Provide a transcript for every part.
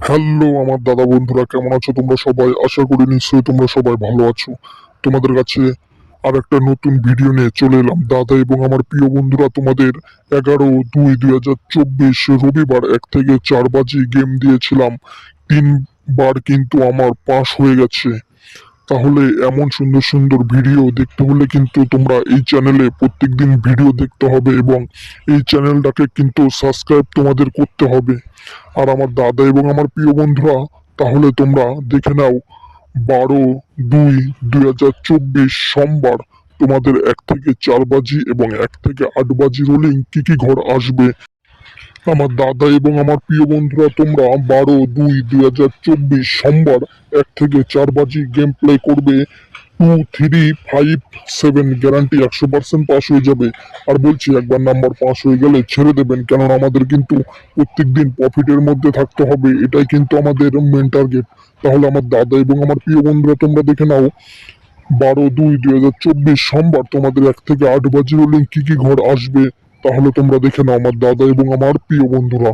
Hello আমার দাদা বন্ধুরা, কেমন আছো তোমরা সবাই? আশা করি নিশ্চয়ই তোমরা সবাই ভালো আছো। তোমাদের কাছে আর একটা নতুন ভিডিও নিয়ে চলে এলাম দাদা এবং আমার প্রিয় বন্ধুরা। তোমাদের 11-2-2024 রবিবার 1 থেকে 4 বাজে গেম দিয়েছিলাম। 3 বার কিন্তু আমার পাস হয়ে গেছে। তাহলে এমন সুন্দর সুন্দর ভিডিও দেখতে হলে কিন্তু তোমরা এই চ্যানেলে প্রত্যেকদিন ভিডিও দেখতে হবে এবং এই চ্যানেলটাকে কিন্তু সাবস্ক্রাইব তোমাদের করতে হবে। আর আমার দাদা এবং আমার প্রিয় বন্ধুরা, তাহলে তোমরা দেখে নাও 12-2-2024 সোমবার তোমাদের 1 থেকে 4 বাজি এবং 1 থেকে 8 বাজি রোলিং কি কি ঘর আসবে। আমার দাদা এবং আমার প্রিয় বন্ধুরা, তোমরা 12-2-2024 সোমবার 1 থেকে 4 বাজি গেম প্লে করবে। 2-3-5-7 গ্যারান্টি 100% পাস হয়ে যাবে। আর বলছি, একবার নাম্বার পাস হয়ে গেলে ছেড়ে দেবেন, কেননা আমাদের কিন্তু প্রত্যেকদিন প্রফিটের মধ্যে থাকতে হবে, এটাই কিন্তু আমাদের মেন টার্গেট। তাহলে আমার দাদা এবং আমার প্রিয় বন্ধুরা, তোমরা দেখে নাও 12-2-2024 সোমবার তোমাদের 1 থেকে 8 বাজি রোলিং কি কি ঘর আসবে। তাহলে তোমরা দেখে নাও আমার দাদা এবং আমার প্রিয় বন্ধুরা।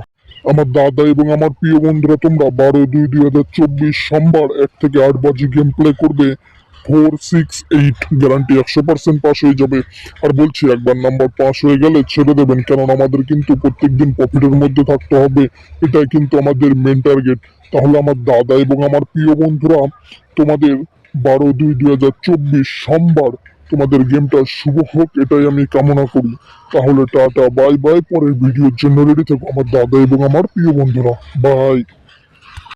আমার দাদা এবং আমার প্রিয় বন্ধুরা, তোমরা 12-2-2024 সোমবার 1 থেকে 8 বাজি গেম প্লে করবে। 4-6-8 গ্যারান্টি 100% পাস হয়ে যাবে। আর বলছি, একবার নাম্বার পাস হয়ে গেলে ছেড়ে দেবেন, কারণ আমাদের কিন্তু প্রত্যেকদিন প্রফিটের মধ্যে থাকতে হবে, এটাই কিন্তু আমাদের মেন টার্গেট। তাহলে আমার দাদা এবং আমার প্রিয় বন্ধুরা, তোমাদের 12-2-2024 সোমবার তোমাদের গেমটা শুভ হোক, এটাই আমি কামনা করি। তাহলে টাটা, বাই বাই। পরের ভিডিওর জন্য রেডি থেকো আমার দাদা এবং আমার প্রিয় বন্ধুরা। বাই।